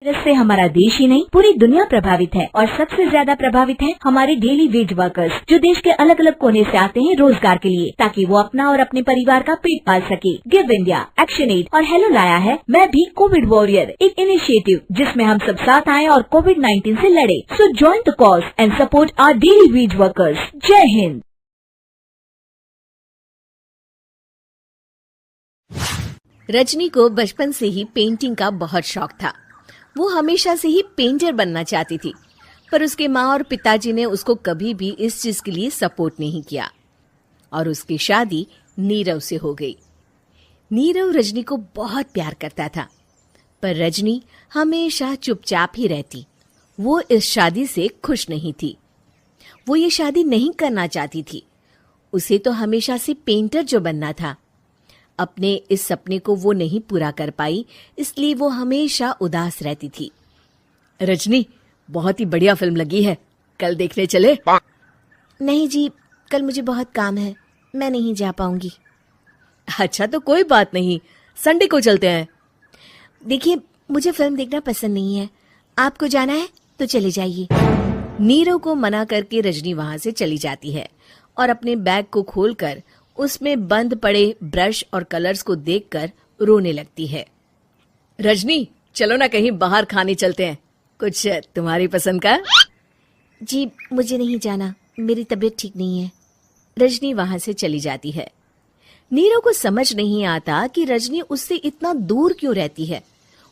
Virus से हमारा देश ही नहीं पूरी दुनिया प्रभावित है और सबसे ज्यादा प्रभावित है हमारे डेली वेज वर्कर्स जो देश के अलग अलग कोने से आते हैं रोजगार के लिए ताकि वो अपना और अपने परिवार का पेट पाल सके। गिव इंडिया, एक्शन एड और हेलो लाया है मैं भी कोविड वॉरियर, एक इनिशिएटिव जिसमें हम सब साथ आए और कोविड-19 से लड़े। So join the cause and support our daily wage workers. Jai Hind. Rajni को बचपन से ही पेंटिंग का बहुत शौक था। वो हमेशा से ही पेंटर बनना चाहती थी, पर उसके माँ और पिताजी ने उसको कभी भी इस चीज के लिए सपोर्ट नहीं किया और उसकी शादी नीरव से हो गई। नीरव रजनी को बहुत प्यार करता था, पर रजनी हमेशा चुपचाप ही रहती। वो इस शादी से खुश नहीं थी। वो ये शादी नहीं करना चाहती थी। उसे तो हमेशा से पेंटर जो बनना था। अपने इस सपने को वो नहीं पूरा कर पाई, इसलिए वो हमेशा उदास रहती थी। रजनी, बहुत ही बढ़िया फिल्म लगी है, कल देखने चले? नहीं जी, कल मुझे बहुत काम है, मैं नहीं जा पाऊंगी। अच्छा तो कोई बात नहीं, संडे को चलते हैं। देखिए, मुझे फिल्म देखना पसंद नहीं है। आपको जाना है तो चले जाइए। नीरव को मना करके रजनी वहां से चली जाती है और अपने बैग को खोलकर उसमें बंद पड़े ब्रश और कलर्स को देखकर रोने लगती है। रजनी, चलो ना कहीं बाहर खाने चलते हैं, कुछ तुम्हारी पसंद का। जी, मुझे नहीं जाना, मेरी तबीयत ठीक नहीं है। रजनी वहां से चली जाती है। नीरव को समझ नहीं आता कि रजनी उससे इतना दूर क्यों रहती है।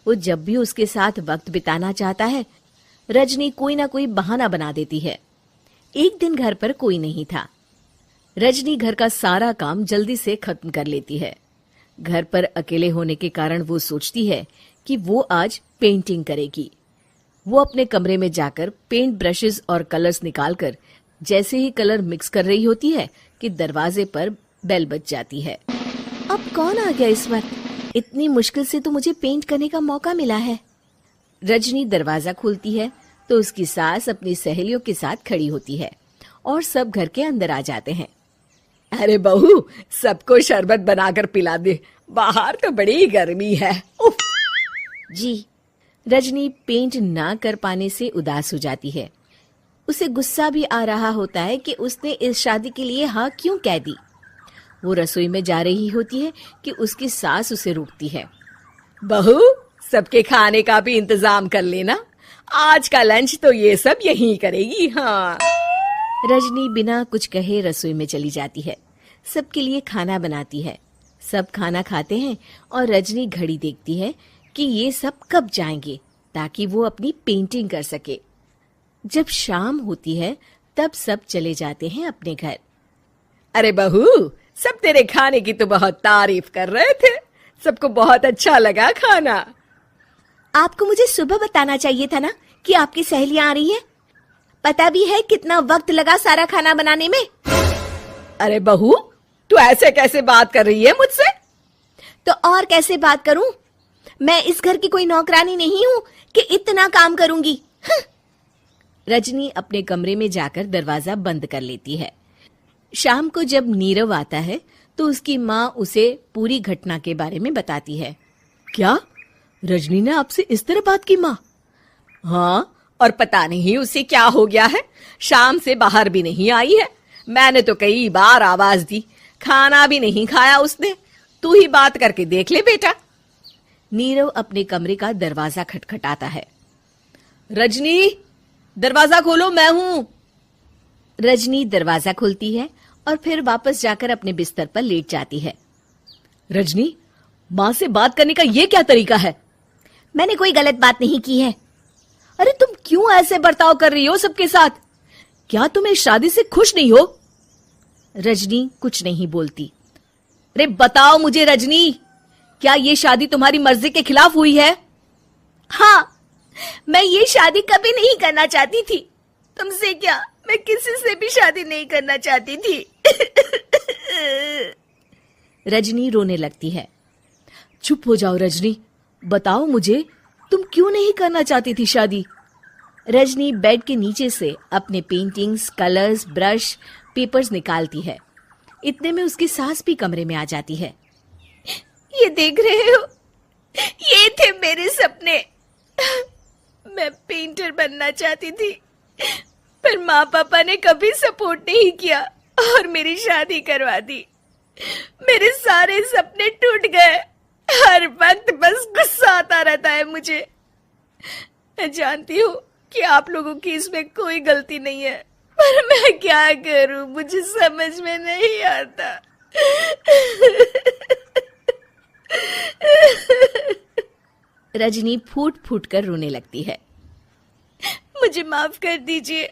वो जब भी उसके साथ वक्त बिताना चाहता है, रजनी कोई ना कोई बहाना बना देती है। एक दिन घर पर कोई नहीं था। रजनी घर का सारा काम जल्दी से खत्म कर लेती है। घर पर अकेले होने के कारण वो सोचती है कि वो आज पेंटिंग करेगी। वो अपने कमरे में जाकर पेंट ब्रशेस और कलर्स निकालकर जैसे ही कलर मिक्स कर रही होती है कि दरवाजे पर बेल बज जाती है। अब कौन आ गया इस वक्त? इतनी मुश्किल से तो मुझे पेंट करने का मौका मिला है। रजनी दरवाजा खोलती है तो उसकी सास अपनी सहेलियों के साथ खड़ी होती है और सब घर के अंदर आ जाते हैं। अरे बहू, सबको शरबत बनाकर पिला दे, बाहर तो बड़ी गर्मी है। उफ। जी। रजनी पेंट ना कर पाने से उदास हो जाती है। उसे गुस्सा भी आ रहा होता है कि उसने इस शादी के लिए हाँ क्यों कह दी। वो रसोई में जा रही होती है कि उसकी सास उसे रोकती है। बहू, सबके खाने का भी इंतजाम कर लेना, आज का लंच तो ये सब यहीं करेगी। हाँ। रजनी बिना कुछ कहे रसोई में चली जाती है। सबके लिए खाना बनाती है। सब खाना खाते हैं और रजनी घड़ी देखती है कि ये सब कब जाएंगे ताकि वो अपनी पेंटिंग कर सके। जब शाम होती है तब सब चले जाते हैं अपने घर। अरे बहू, सब तेरे खाने की तो बहुत तारीफ कर रहे थे, सबको बहुत अच्छा लगा खाना। आपको मुझे सुबह बताना चाहिए था ना कि आपकी सहेलियां आ रही हैं। पता भी है कितना वक्त लगा सारा खाना बनाने में। अरे बहू, तू ऐसे कैसे बात कर रही है मुझसे? तो और कैसे बात करूं? मैं इस घर की कोई नौकरानी नहीं हूं कि इतना काम करूंगी। रजनी अपने कमरे में जाकर दरवाजा बंद कर लेती है। शाम को जब नीरव आता है तो उसकी माँ उसे पूरी घटना के बारे में बताती है। क्या रजनी ने आपसे इस तरह बात की माँ? हाँ, और पता नहीं उसे क्या हो गया है, शाम से बाहर भी नहीं आई है। मैंने तो कई बार आवाज दी, खाना भी नहीं खाया उसने। तू ही बात करके देख ले बेटा। नीरव अपने कमरे का दरवाजा खटखटाता है। रजनी, दरवाजा खोलो, मैं हूं। रजनी दरवाजा खोलती है और फिर वापस जाकर अपने बिस्तर पर लेट जाती है। रजनी, माँ से बात करने का ये क्या तरीका है? मैंने कोई गलत बात नहीं की है। अरे तुम क्यों ऐसे बर्ताव कर रही हो सबके साथ? क्या तुम इस शादी से खुश नहीं हो? रजनी कुछ नहीं बोलती। अरे बताओ मुझे रजनी, क्या ये शादी तुम्हारी मर्जी के खिलाफ हुई है? हाँ, मैं ये शादी कभी नहीं करना चाहती थी। तुमसे क्या, मैं किसी से भी शादी नहीं करना चाहती थी। रजनी रोने लगती है। चुप हो जाओ रजनी, बताओ मुझे, तुम क्यों नहीं करना चाहती थी शादी? रजनी बेड के नीचे से अपने पेंटिंग्स, कलर्स, ब्रश, पेपर्स निकालती है। इतने में उसकी सास भी कमरे में आ जाती है। ये देख रहे हो, ये थे मेरे सपने। मैं पेंटर बनना चाहती थी, पर माँ पापा ने कभी सपोर्ट नहीं किया और मेरी शादी करवा दी। मेरे सारे सपने टूट गए। हर वक्त बस गुस्सा आता रहता है मुझे। मैं जानती हूँ कि आप लोगों की इसमें कोई गलती नहीं है, पर मैं क्या करूँ, मुझे समझ में नहीं आता। रजनी फूट फूट कर रोने लगती है। मुझे माफ कर दीजिए,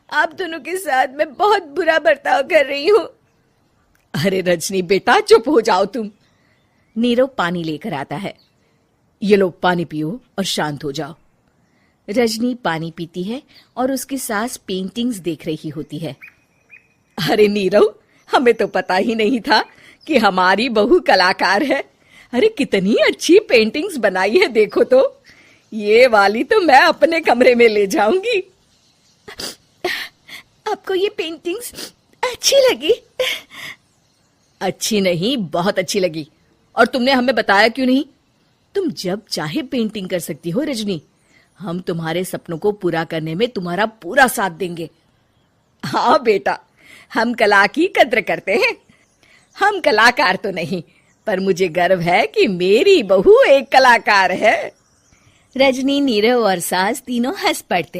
आप दोनों के साथ मैं बहुत बुरा बर्ताव कर रही हूँ। अरे रजनी बेटा, चुप हो जाओ तुम। नीरव पानी लेकर आता है। ये लो पानी पियो और शांत हो जाओ। रजनी पानी पीती है और उसकी सास पेंटिंग्स देख रही होती है। अरे नीरव, हमें तो पता ही नहीं था कि हमारी बहू कलाकार है। अरे कितनी अच्छी पेंटिंग्स बनाई है, देखो तो। ये वाली तो मैं अपने कमरे में ले जाऊंगी। आपको ये पेंटिंग्स अच्छी लगी? अच्छी नहीं, बहुत अच्छी लगी। और तुमने हमें बताया क्यों नहीं? तुम जब चाहे पेंटिंग कर सकती हो रजनी। हम तुम्हारे सपनों को पूरा करने में तुम्हारा पूरा साथ देंगे। हाँ बेटा, हम कला की कद्र करते हैं। हम कलाकार तो नहीं, पर मुझे गर्व है कि मेरी बहू एक कलाकार है। रजनी, नीरव और सास तीनों हंस पड़ते।